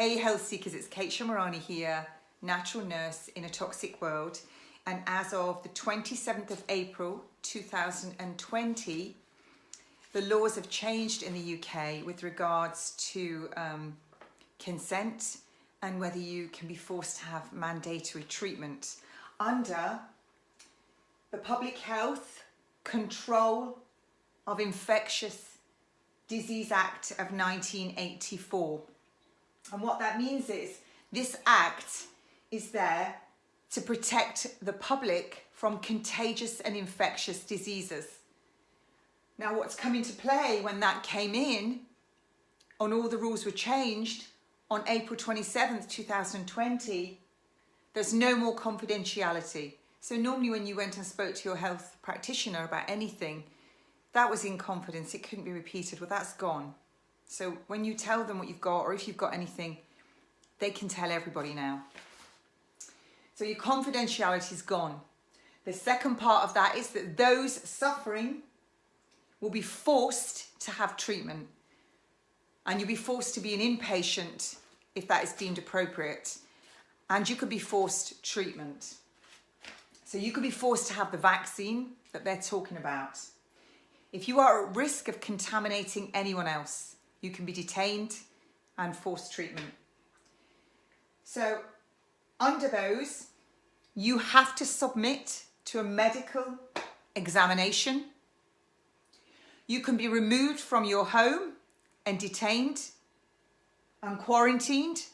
Hey Health Seekers, it's Kate Shemirani here, natural nurse in a toxic world. And as of the 27th of April 2020, the laws have changed in the UK with regards to consent and whether you can be forced to have mandatory treatment under the Public Health Control of Infectious Disease Act of 1984. And what that means is this act is there to protect the public from contagious and infectious diseases. Now, what's come into play when that came in and all the rules were changed on April 27th, 2020, there's no more confidentiality. So normally when you went and spoke to your health practitioner about anything, that was in confidence, it couldn't be repeated. Well, that's gone. So when you tell them what you've got, or if you've got anything, they can tell everybody now. So your confidentiality is gone. The second part of that is that those suffering will be forced to have treatment. And you'll be forced to be an inpatient if that is deemed appropriate. And you could be forced treatment. So you could be forced to have the vaccine that they're talking about. If you are at risk of contaminating anyone else, you can be detained and forced treatment. So under those, you have to submit to a medical examination. You can be removed from your home and detained and quarantined.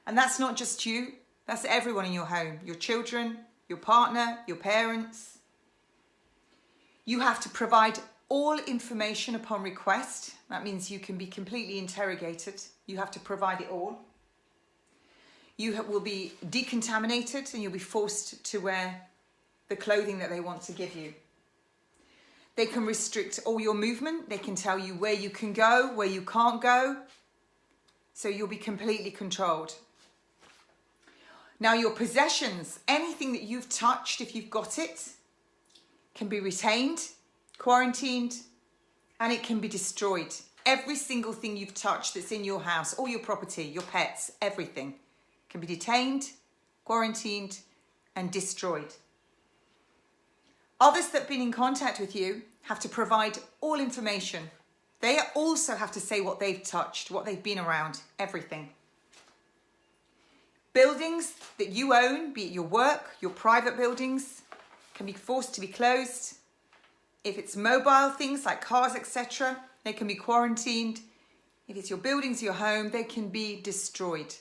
And that's not just you, that's everyone in your home, your children, your partner, your parents. You have to provide all information upon request. That means you can be completely interrogated. You have to provide it all. You will be decontaminated and you'll be forced to wear the clothing that they want to give you. They can restrict all your movement. They can tell you where you can go, where you can't go. So you'll be completely controlled. Now your possessions, anything that you've touched, if you've got it, can be retained, quarantined, and it can be destroyed. Every single thing you've touched that's in your house, all your property, your pets, everything can be detained, quarantined, and destroyed. Others that have been in contact with you have to provide all information. They also have to say what they've touched, what they've been around, everything. Buildings that you own, be it your work, your private buildings, can be forced to be closed. If it's mobile things like cars, etc., they can be quarantined. If it's your buildings, your home, they can be destroyed.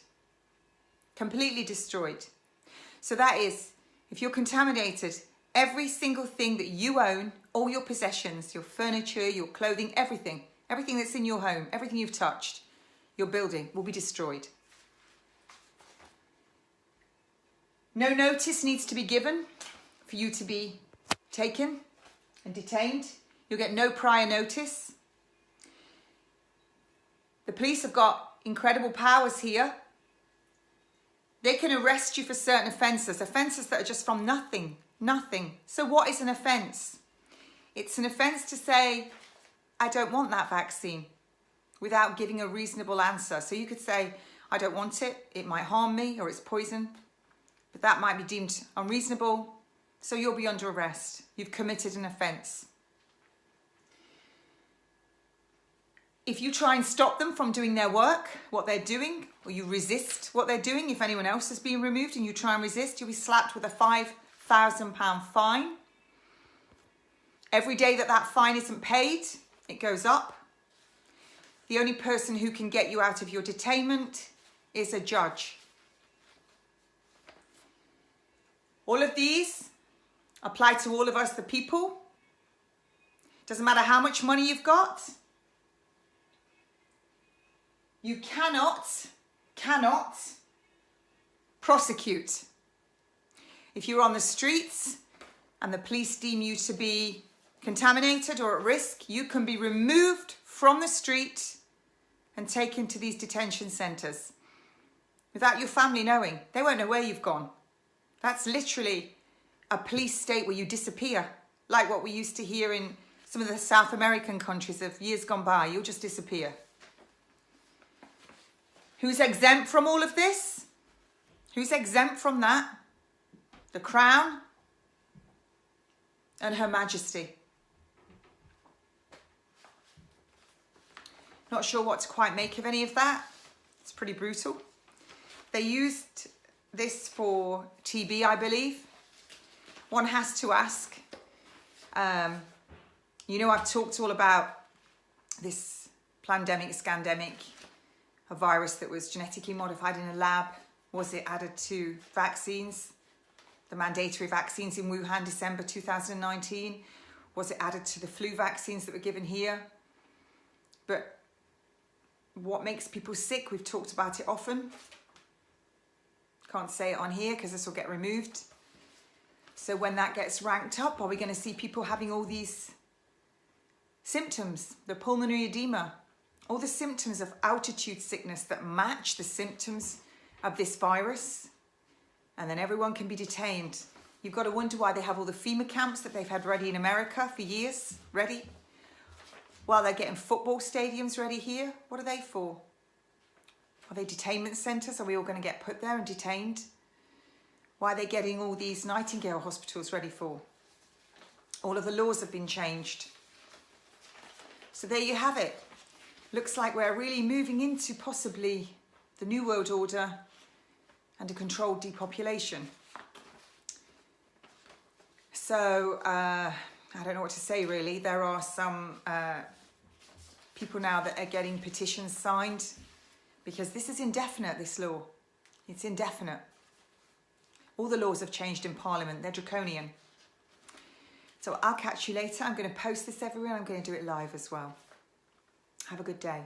Completely destroyed. So that is, if you're contaminated, every single thing that you own, all your possessions, your furniture, your clothing, everything that's in your home, everything you've touched, your building will be destroyed. No notice needs to be given for you to be taken and detained. You'll get no prior notice. The police have got incredible powers here. They can arrest you for certain offences that are just from nothing. So what is an offence? It's an offence to say, I don't want that vaccine, without giving a reasonable answer. So you could say, I don't want it, it might harm me, or it's poison, but that might be deemed unreasonable, so you'll be under arrest. You've committed an offence. If you try and stop them from doing their work, what they're doing, or you resist what they're doing, if anyone else is being removed and you try and resist, you'll be slapped with a £5,000 fine. Every day that fine isn't paid, it goes up. The only person who can get you out of your detainment is a judge. All of these apply to all of us, the people. Doesn't matter how much money you've got. You cannot prosecute. If you're on the streets and the police deem you to be contaminated or at risk, you can be removed from the street and taken to these detention centres without your family knowing. They won't know where you've gone. That's literally a police state where you disappear, like what we used to hear in some of the South American countries of years gone by. You'll just disappear. Who's exempt from all of this? Who's exempt from that? The Crown and Her Majesty. Not sure what to quite make of any of that. It's pretty brutal. They used this for TB, I believe. One has to ask. You know, I've talked all about this pandemic, scandemic, a virus that was genetically modified in a lab. Was it added to vaccines? The mandatory vaccines in Wuhan, December 2019. Was it added to the flu vaccines that were given here? But what makes people sick? We've talked about it often. Can't say it on here because this will get removed. So when that gets ranked up, are we going to see people having all these symptoms? The pulmonary edema, all the symptoms of altitude sickness that match the symptoms of this virus. And then everyone can be detained. You've got to wonder why they have all the FEMA camps that they've had ready in America for years, ready. While they're getting football stadiums ready here. What are they for? Are they detainment centres? Are we all going to get put there and detained? Why are they getting all these Nightingale hospitals ready for? All of the laws have been changed. So there you have it. Looks like we're really moving into possibly the New World Order and a controlled depopulation. So I don't know what to say really. There are some people now that are getting petitions signed because this is indefinite, this law. It's indefinite. All the laws have changed in Parliament. They're draconian. So I'll catch you later. I'm going to post this everywhere. I'm going to do it live as well. Have a good day.